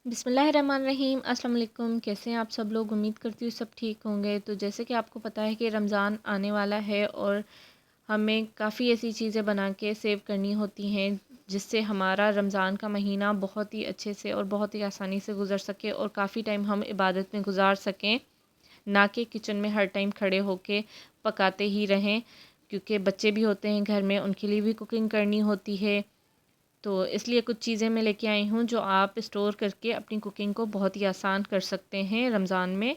बिस्मिल्लाहिर्रहमानिर्रहीम। अस्सलाम वालेकुम। कैसे हैं आप सब लोग? उम्मीद करती हूँ सब ठीक होंगे। तो जैसे कि आपको पता है कि रमज़ान आने वाला है और हमें काफ़ी ऐसी चीज़ें बना के सेव करनी होती हैं जिससे हमारा रमज़ान का महीना बहुत ही अच्छे से और बहुत ही आसानी से गुज़र सके और काफ़ी टाइम हम इबादत में गुजार सकें, ना कि किचन में हर टाइम खड़े होके पकाते ही रहें, क्योंकि बच्चे भी होते हैं घर में, उनके लिए भी कुकिंग करनी होती है। तो इसलिए कुछ चीज़ें मैं लेके आई हूँ जो आप स्टोर करके अपनी कुकिंग को बहुत ही आसान कर सकते हैं रमज़ान में।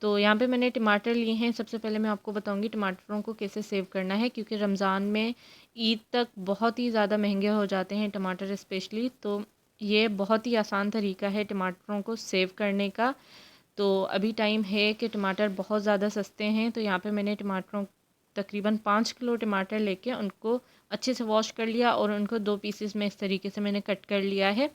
तो यहाँ पे मैंने टमाटर लिए हैं। सबसे पहले मैं आपको बताऊँगी टमाटरों को कैसे सेव करना है, क्योंकि रमज़ान में ईद तक बहुत ही ज़्यादा महंगे हो जाते हैं टमाटर स्पेशली। तो ये बहुत ही आसान तरीका है टमाटरों को सेव करने का। तो अभी टाइम है कि टमाटर बहुत ज़्यादा सस्ते हैं। तो यहाँ पे मैंने टमाटरों तकरीबन 5 किलो टमाटर लेके उनको अच्छे से वॉश कर लिया और उनको 2 पीसेस में इस तरीके से मैंने कट कर लिया है।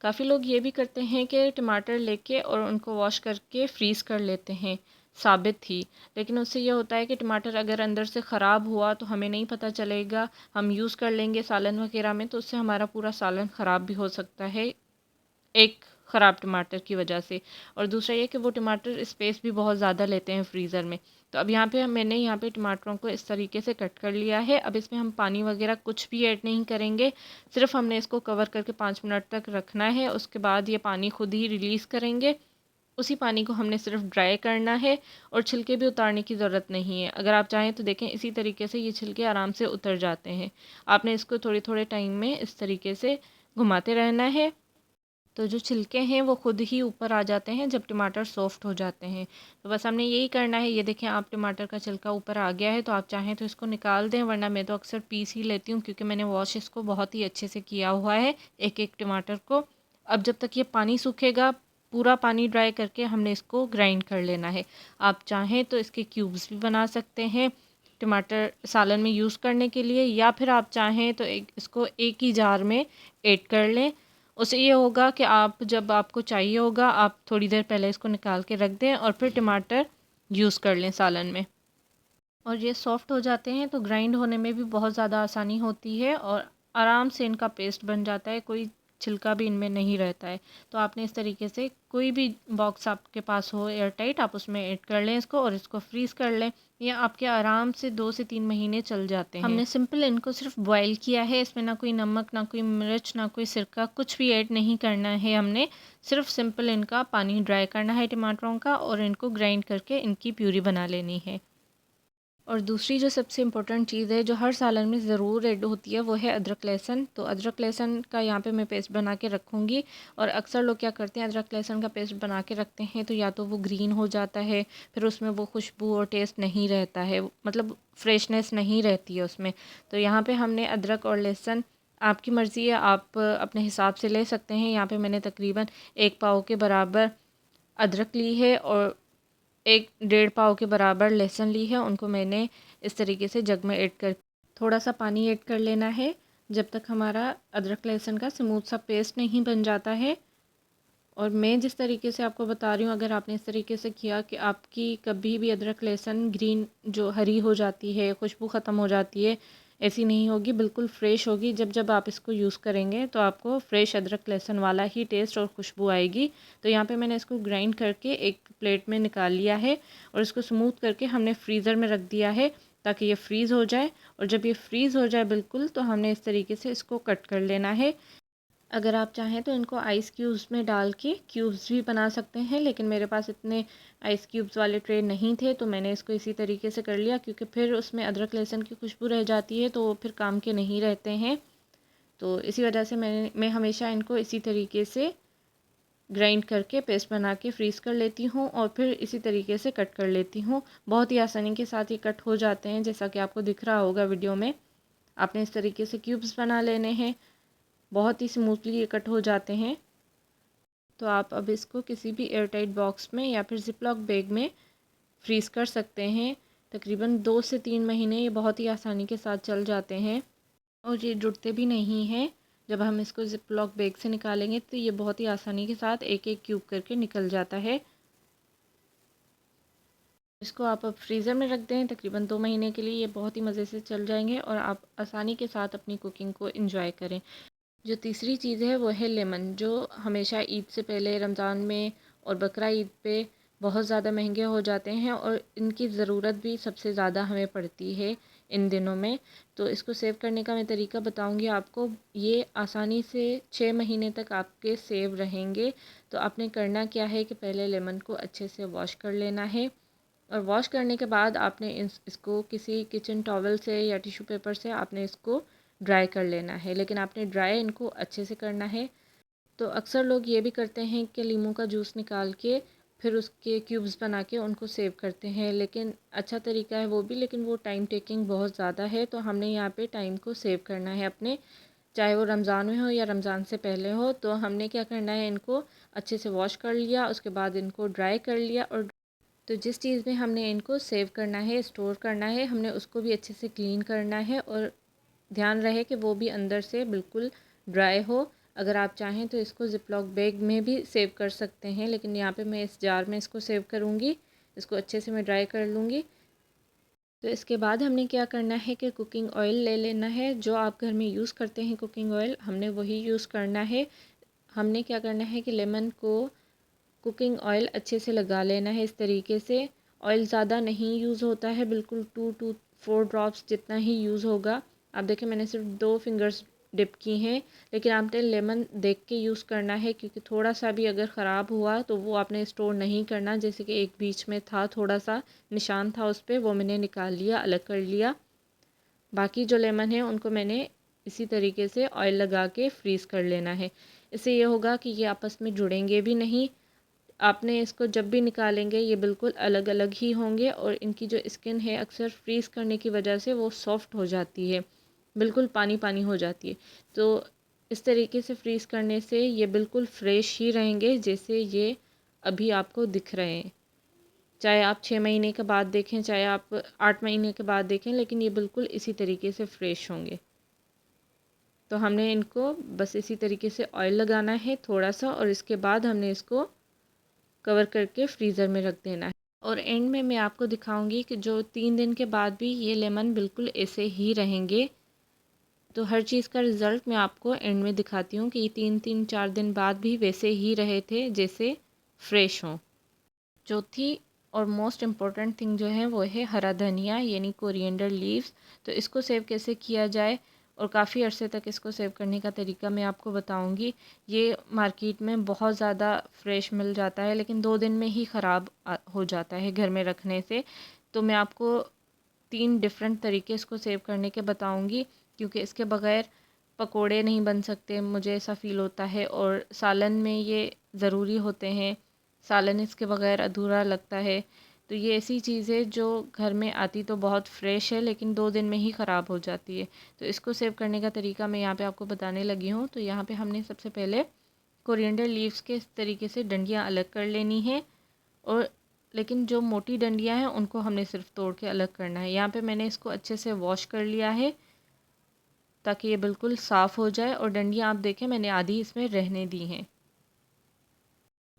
काफ़ी लोग ये भी करते हैं कि टमाटर लेके और उनको वॉश करके फ्रीज़ कर लेते हैं साबित ही, लेकिन उससे ये होता है कि टमाटर अगर अंदर से ख़राब हुआ तो हमें नहीं पता चलेगा। हम यूज़ कर लेंगे सालन वगैरह में तो उससे हमारा पूरा सालन ख़राब भी हो सकता है, एक ख़राब टमाटर की वजह से। और दूसरा ये कि वो टमाटर स्पेस भी बहुत ज़्यादा लेते हैं फ्रीज़र में। तो अब यहाँ पे मैंने यहाँ पे टमाटरों को इस तरीके से कट कर लिया है। अब इसमें हम पानी वगैरह कुछ भी ऐड नहीं करेंगे, सिर्फ हमने इसको कवर करके 5 मिनट तक रखना है। उसके बाद ये पानी खुद ही रिलीज़ करेंगे। उसी पानी को हमने सिर्फ ड्राई करना है और छिलके भी उतारने की ज़रूरत नहीं है। अगर आप चाहें तो देखें इसी तरीके से ये छिलके आराम से उतर जाते हैं। आपने इसको थोड़े थोड़े टाइम में इस तरीके से घुमाते रहना है, तो जो छिलके हैं वो खुद ही ऊपर आ जाते हैं जब टमाटर सॉफ्ट हो जाते हैं। तो बस हमने यही करना है। ये देखें आप टमाटर का छिलका ऊपर आ गया है, तो आप चाहें तो इसको निकाल दें, वरना मैं तो अक्सर पीस ही लेती हूँ क्योंकि मैंने वॉश इसको बहुत ही अच्छे से किया हुआ है एक एक टमाटर को। अब जब तक ये पानी सूखेगा, पूरा पानी ड्राई करके हमने इसको ग्राइंड कर लेना है। आप चाहें तो इसके क्यूब्स भी बना सकते हैं टमाटर सालन में यूज़ करने के लिए, या फिर आप चाहें तो इसको एक ही जार में ऐड कर लें। उससे ये होगा कि आप जब आपको चाहिए होगा आप थोड़ी देर पहले इसको निकाल के रख दें और फिर टमाटर यूज़ कर लें सालन में। और ये सॉफ़्ट हो जाते हैं तो ग्राइंड होने में भी बहुत ज़्यादा आसानी होती है और आराम से इनका पेस्ट बन जाता है, कोई छिलका भी इनमें नहीं रहता है। तो आपने इस तरीके से कोई भी बॉक्स आपके पास हो एयर टाइट, आप उसमें ऐड कर लें इसको और इसको फ्रीज़ कर लें। ये आपके आराम से 2 से 3 महीने चल जाते हैं। हमने सिंपल इनको सिर्फ बॉयल किया है, इसमें ना कोई नमक, ना कोई मिर्च, ना कोई सिरका, कुछ भी ऐड नहीं करना है। हमने सिर्फ सिंपल इनका पानी ड्राई करना है टमाटरों का और इनको ग्राइंड करके इनकी प्यूरी बना लेनी है। और दूसरी जो सबसे इम्पोर्टेंट चीज़ है जो हर सालन में ज़रूर ऐड होती है वो है अदरक लहसुन। तो अदरक लहसुन का यहाँ पे मैं पेस्ट बना के रखूँगी। और अक्सर लोग क्या करते हैं, अदरक लहसुन का पेस्ट बना के रखते हैं तो या तो वो ग्रीन हो जाता है, फिर उसमें वो खुशबू और टेस्ट नहीं रहता है, मतलब फ्रेशनेस नहीं रहती है उसमें। तो यहाँ पर हमने अदरक और लहसुन, आपकी मर्ज़ी है, आप अपने हिसाब से ले सकते हैं। यहाँ पर मैंने तकरीबन 1 पाव के बराबर अदरक ली है और 1 डेढ़ पाव के बराबर लहसुन ली है। उनको मैंने इस तरीके से जग में ऐड कर थोड़ा सा पानी ऐड कर लेना है जब तक हमारा अदरक लहसुन का स्मूथ सा पेस्ट नहीं बन जाता है। और मैं जिस तरीके से आपको बता रही हूँ, अगर आपने इस तरीके से किया कि आपकी कभी भी अदरक लहसुन ग्रीन जो हरी हो जाती है, खुशबू ख़त्म हो जाती है, ऐसी नहीं होगी, बिल्कुल फ़्रेश होगी। जब जब आप इसको यूज़ करेंगे तो आपको फ़्रेश अदरक लहसुन वाला ही टेस्ट और खुशबू आएगी। तो यहाँ पे मैंने इसको ग्राइंड करके एक प्लेट में निकाल लिया है और इसको स्मूथ करके हमने फ्रीज़र में रख दिया है ताकि ये फ्रीज़ हो जाए। और जब ये फ्रीज़ हो जाए बिल्कुल, तो हमने इस तरीके से इसको कट कर लेना है। अगर आप चाहें तो इनको आइस क्यूब्स में डाल के क्यूब्स भी बना सकते हैं, लेकिन मेरे पास इतने आइस क्यूब्स वाले ट्रे नहीं थे तो मैंने इसको इसी तरीके से कर लिया, क्योंकि फिर उसमें अदरक लहसुन की खुशबू रह जाती है तो वो फिर काम के नहीं रहते हैं। तो इसी वजह से मैं हमेशा इनको इसी तरीके से ग्राइंड करके पेस्ट बना के फ्रीज़ कर लेती हूँ और फिर इसी तरीके से कट कर लेती हूँ। बहुत ही आसानी के साथ ये कट हो जाते हैं, जैसा कि आपको दिख रहा होगा वीडियो में। आपने इस तरीके से क्यूब्स बना लेने हैं, बहुत ही स्मूथली ये कट हो जाते हैं। तो आप अब इसको किसी भी एयर टाइट बॉक्स में या फिर ज़िप-लॉक बैग में फ्रीज़ कर सकते हैं। तकरीबन 2 से 3 महीने ये बहुत ही आसानी के साथ चल जाते हैं और ये जुड़ते भी नहीं हैं। जब हम इसको ज़िप-लॉक बैग से निकालेंगे तो ये बहुत ही आसानी के साथ एक एक क्यूब करके निकल जाता है। इसको आप अब फ्रीज़र में रख दें तकरीबन 2 महीने के लिए, ये बहुत ही मज़े से चल जाएंगे और आप आसानी के साथ अपनी कुकिंग को एंजॉय करें। जो तीसरी चीज़ है वो है लेमन, जो हमेशा ईद से पहले रमज़ान में और बकरा ईद पे बहुत ज़्यादा महंगे हो जाते हैं और इनकी ज़रूरत भी सबसे ज़्यादा हमें पड़ती है इन दिनों में। तो इसको सेव करने का मैं तरीका बताऊंगी आपको। ये आसानी से 6 महीने तक आपके सेव रहेंगे। तो आपने करना क्या है कि पहले लेमन को अच्छे से वॉश कर लेना है और वॉश करने के बाद आपने इसको किसी किचन टॉवल से या टिश्यू पेपर से आपने इसको ड्राई कर लेना है। लेकिन आपने ड्राई इनको अच्छे से करना है। तो अक्सर लोग ये भी करते हैं कि लीमू का जूस निकाल के फिर उसके क्यूब्स बना के उनको सेव करते हैं, लेकिन अच्छा तरीका है वो भी, लेकिन वो टाइम टेकिंग बहुत ज़्यादा है। तो हमने यहाँ पे टाइम को सेव करना है अपने, चाहे वो रमज़ान में हो या रमज़ान से पहले हो। तो हमने क्या करना है, इनको अच्छे से वॉश कर लिया, उसके बाद इनको ड्राई कर लिया। और तो जिस चीज़ में हमने इनको सेव करना है, स्टोर करना है, हमने उसको भी अच्छे से क्लीन करना है और ध्यान रहे कि वो भी अंदर से बिल्कुल ड्राई हो। अगर आप चाहें तो इसको ज़िपलॉक बैग में भी सेव कर सकते हैं, लेकिन यहाँ पे मैं इस जार में इसको सेव करूँगी। इसको अच्छे से मैं ड्राई कर लूँगी। तो इसके बाद हमने क्या करना है कि कुकिंग ऑयल ले लेना है। जो आप घर में यूज़ करते हैं कुकिंग ऑयल, हमने वही यूज़ करना है। हमने क्या करना है कि लेमन को कुकिंग ऑयल अच्छे से लगा लेना है इस तरीके से। ऑयल ज़्यादा नहीं यूज़ होता है, बिल्कुल 2 to 4 ड्रॉप्स जितना ही यूज़ होगा। आप देखें मैंने सिर्फ 2 फिंगर्स डिप की हैं, लेकिन आपने लेमन देख के यूज़ करना है, क्योंकि थोड़ा सा भी अगर ख़राब हुआ तो वो आपने स्टोर नहीं करना। जैसे कि एक बीच में था, थोड़ा सा निशान था उस पर, वो मैंने निकाल लिया, अलग कर लिया। बाकी जो लेमन है उनको मैंने इसी तरीके से ऑयल लगा के फ्रीज़ कर लेना है। इससे ये होगा कि ये आपस में जुड़ेंगे भी नहीं। आपने इसको जब भी निकालेंगे ये बिल्कुल अलग अलग ही होंगे और इनकी जो स्किन है अक्सर फ्रीज़ करने की वजह से वो सॉफ्ट हो जाती है, बिल्कुल पानी पानी हो जाती है। तो इस तरीके से फ्रीज़ करने से ये बिल्कुल फ्रेश ही रहेंगे जैसे ये अभी आपको दिख रहे हैं। चाहे आप 6 महीने के बाद देखें, चाहे आप 8 महीने के बाद देखें, लेकिन ये बिल्कुल इसी तरीके से फ्रेश होंगे। तो हमने इनको बस इसी तरीके से ऑयल लगाना है थोड़ा सा, और इसके बाद हमने इसको कवर करके फ्रीज़र में रख देना है। और एंड में मैं आपको दिखाऊंगी कि जो 3 दिन के बाद भी ये लेमन बिल्कुल ऐसे ही रहेंगे। तो हर चीज़ का रिज़ल्ट मैं आपको एंड में दिखाती हूँ कि ये 3-4 दिन बाद भी वैसे ही रहे थे जैसे फ्रेश हों। चौथी और मोस्ट इम्पॉर्टेंट थिंग जो है वो है हरा धनिया, यानी कोरिएंडर लीव्स। तो इसको सेव कैसे किया जाए और काफ़ी अरसे तक इसको सेव करने का तरीका मैं आपको बताऊंगी। ये मार्केट में बहुत ज़्यादा फ्रेश मिल जाता है, लेकिन 2 दिन में ही ख़राब हो जाता है घर में रखने से। तो मैं आपको 3 डिफरेंट तरीके इसको सेव करने के बताऊंगी, क्योंकि इसके बगैर पकोड़े नहीं बन सकते, मुझे ऐसा फ़ील होता है। और सालन में ये ज़रूरी होते हैं, सालन इसके बगैर अधूरा लगता है। तो ये ऐसी चीज़ है जो घर में आती तो बहुत फ्रेश है, लेकिन 2 दिन में ही ख़राब हो जाती है। तो इसको सेव करने का तरीका मैं यहाँ पे आपको बताने लगी हूँ। तो यहाँ पे हमने सबसे पहले कोरिएंडर लीव्स के इस तरीके से डंडियाँ अलग कर लेनी है, और लेकिन जो मोटी डंडियाँ हैं उनको हमने सिर्फ तोड़ के अलग करना है। यहाँ पे मैंने इसको अच्छे से वॉश कर लिया है ताकि ये बिल्कुल साफ़ हो जाए, और डंडियाँ आप देखें मैंने आधी इसमें रहने दी हैं।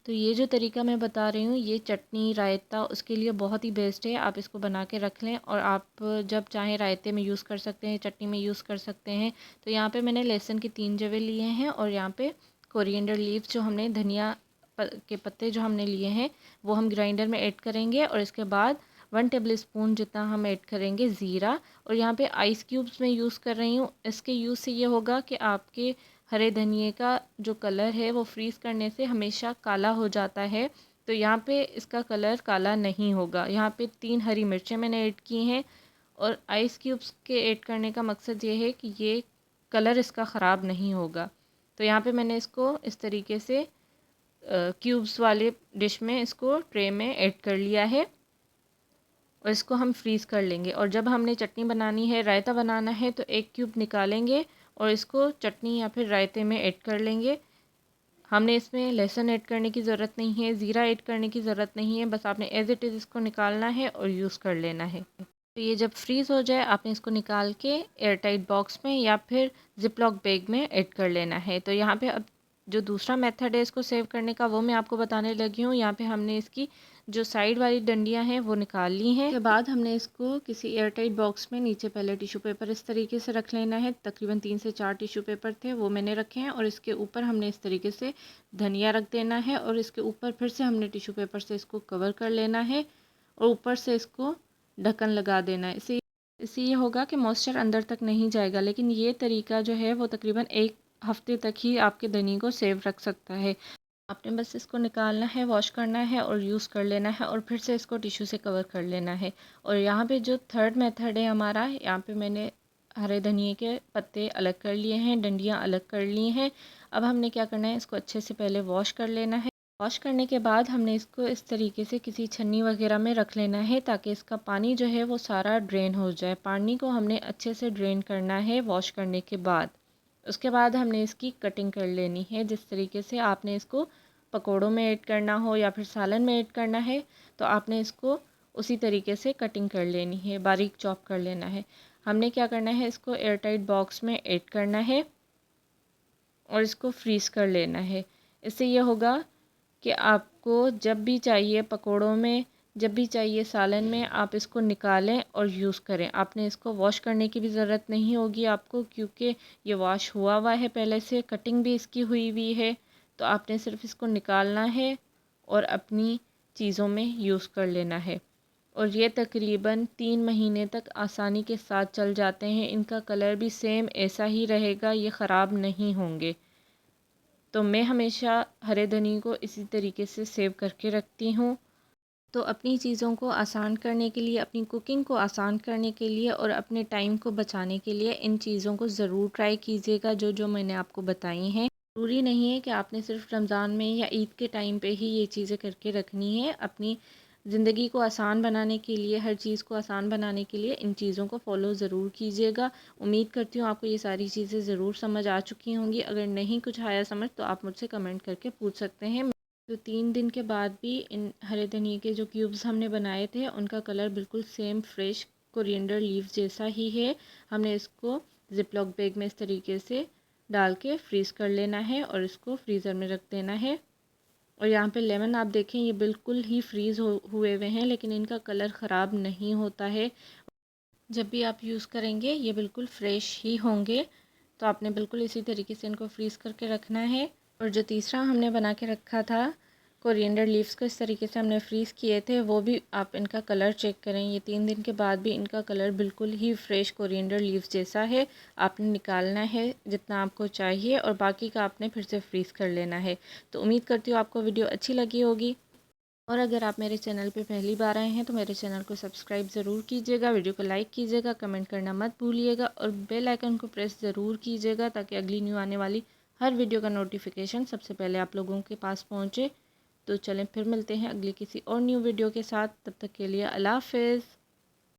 तो ये जो तरीका मैं बता रही हूँ ये चटनी रायता उसके लिए बहुत ही बेस्ट है। आप इसको बना के रख लें और आप जब चाहें रायते में यूज़ कर सकते हैं, चटनी में यूज़ कर सकते हैं। तो यहाँ पे मैंने लहसुन के 3 जवे लिए हैं, और यहाँ पे कोरिएंडर लीव्स जो हमने धनिया के पत्ते जो हमने लिए हैं वो हम ग्राइंडर में ऐड करेंगे। और इसके बाद 1 टेबल स्पून जितना हम ऐड करेंगे ज़ीरा। और यहाँ पे आइस क्यूब्स मैं यूज़ कर रही हूँ। इसके यूज़ से ये होगा कि आपके हरे धनिए का जो कलर है वो फ्रीज़ करने से हमेशा काला हो जाता है। तो यहाँ पे इसका कलर काला नहीं होगा। यहाँ पे 3 हरी मिर्चें मैंने ऐड की हैं, और आइस क्यूब्स के ऐड करने का मकसद ये है कि ये कलर इसका ख़राब नहीं होगा। तो यहाँ पे मैंने इसको इस तरीके से क्यूब्स वाले डिश में, इसको ट्रे में ऐड कर लिया है, और इसको हम फ्रीज़ कर लेंगे। और जब हमने चटनी बनानी है, रायता बनाना है, तो एक क्यूब निकालेंगे और इसको चटनी या फिर रायते में ऐड कर लेंगे। हमने इसमें लहसुन ऐड करने की ज़रूरत नहीं है, ज़ीरा ऐड करने की ज़रूरत नहीं है, बस आपने एज़ इट इज़ इसको निकालना है और यूज़ कर लेना है। तो ये जब फ्रीज़ हो जाए आपने इसको निकाल के एयर टाइट बॉक्स में या फिर ज़िपलॉक बैग में ऐड कर लेना है। तो यहाँ पे अब जो दूसरा मेथड है इसको सेव करने का वो मैं आपको बताने लगी हूँ। यहाँ पे हमने इसकी जो साइड वाली डंडियां हैं वो निकाल ली हैं। उसके बाद हमने इसको किसी एयर टाइट बॉक्स में नीचे पहले टिश्यू पेपर इस तरीके से रख लेना है। तकरीबन 3 से 4 टिश्यू पेपर थे, वो मैंने रखे हैं। और इसके ऊपर हमने इस तरीके से धनिया रख देना है और इसके ऊपर फिर से हमने टिश्यू पेपर से इसको कवर कर लेना है और ऊपर से इसको ढक्कन लगा देना है। इससे ये होगा कि मॉइस्चर अंदर तक नहीं जाएगा। लेकिन ये तरीका जो है वो तकरीबन 1 हफ्ते तक ही आपके धनिए को सेव रख सकता है। आपने बस इसको निकालना है, वॉश करना है और यूज़ कर लेना है और फिर से इसको टिश्यू से कवर कर लेना है। और यहाँ पे जो थर्ड मेथड है हमारा, यहाँ पे मैंने हरे धनिए के पत्ते अलग कर लिए हैं, डंडियाँ अलग कर ली हैं। अब हमने क्या करना है, इसको अच्छे से पहले वॉश कर लेना है। वॉश करने के बाद हमने इसको इस तरीके से किसी छन्नी वगैरह में रख लेना है ताकि इसका पानी जो है वो सारा ड्रेन हो जाए। पानी को हमने अच्छे से ड्रेन करना है वॉश करने के बाद। उसके बाद हमने इसकी कटिंग कर लेनी है। जिस तरीके से आपने इसको पकोड़ों में ऐड करना हो या फिर सालन में ऐड करना है तो आपने इसको उसी तरीके से कटिंग कर लेनी है, बारीक चॉप कर लेना है। हमने क्या करना है, इसको एयर टाइट बॉक्स में ऐड करना है और इसको फ्रीज़ कर लेना है। इससे ये होगा कि आपको जब भी चाहिए पकोड़ों में, जब भी चाहिए सालन में, आप इसको निकालें और यूज़ करें। आपने इसको वॉश करने की भी ज़रूरत नहीं होगी आपको, क्योंकि ये वॉश हुआ है पहले से, कटिंग भी इसकी हुई हुई है। तो आपने सिर्फ इसको निकालना है और अपनी चीज़ों में यूज़ कर लेना है। और ये तकरीबन 3 महीने तक आसानी के साथ चल जाते हैं। इनका कलर भी सेम ऐसा ही रहेगा, ये ख़राब नहीं होंगे। तो मैं हमेशा हरे धनिए को इसी तरीके से सेव करके रखती हूँ। तो अपनी चीज़ों को आसान करने के लिए, अपनी कुकिंग को आसान करने के लिए और अपने टाइम को बचाने के लिए इन चीज़ों को ज़रूर ट्राई कीजिएगा जो जो मैंने आपको बताई हैं। ज़रूरी नहीं है कि आपने सिर्फ रमज़ान में या ईद के टाइम पे ही ये चीज़ें करके रखनी है। अपनी ज़िंदगी को आसान बनाने के लिए, हर चीज़ को आसान बनाने के लिए इन चीज़ों को फ़ॉलो ज़रूर कीजिएगा। उम्मीद करती हूँ आपको ये सारी चीज़ें ज़रूर समझ आ चुकी होंगी। अगर नहीं कुछ आया समझ तो आप मुझसे कमेंट करके पूछ सकते हैं। तो 3 दिन के बाद भी इन हरे धनिए के जो क्यूब्स हमने बनाए थे उनका कलर बिल्कुल सेम फ्रेश कोरिएंडर लीव्स जैसा ही है। हमने इसको ज़िप-लॉक बैग में इस तरीके से डाल के फ्रीज़ कर लेना है और इसको फ्रीज़र में रख देना है। और यहाँ पे लेमन आप देखें ये बिल्कुल ही फ्रीज़ हुए हुए हैं, लेकिन इनका कलर ख़राब नहीं होता है। जब भी आप यूज़ करेंगे ये बिल्कुल फ़्रेश ही होंगे। तो आपने बिल्कुल इसी तरीके से इनको फ्रीज़ करके रखना है। और जो तीसरा हमने बना के रखा था कोरिएंडर लीव्स को इस तरीके से हमने फ्रीज़ किए थे, वो भी आप इनका कलर चेक करें। ये 3 दिन के बाद भी इनका कलर बिल्कुल ही फ्रेश कोरिएंडर लीव्स जैसा है। आपने निकालना है जितना आपको चाहिए और बाकी का आपने फिर से फ्रीज़ कर लेना है। तो उम्मीद करती हूँ आपको वीडियो अच्छी लगी होगी। और अगर आप मेरे चैनल पे पहली बार आए हैं तो मेरे चैनल को सब्सक्राइब ज़रूर कीजिएगा, वीडियो को लाइक कीजिएगा, कमेंट करना मत भूलिएगा और बेल आइकन को प्रेस ज़रूर कीजिएगा ताकि अगली न्यू आने वाली हर वीडियो का नोटिफिकेशन सबसे पहले आप लोगों के पास पहुँचे। तो चलें फिर मिलते हैं अगली किसी और न्यू वीडियो के साथ। तब तक के लिए अल्लाह हाफ़िज़।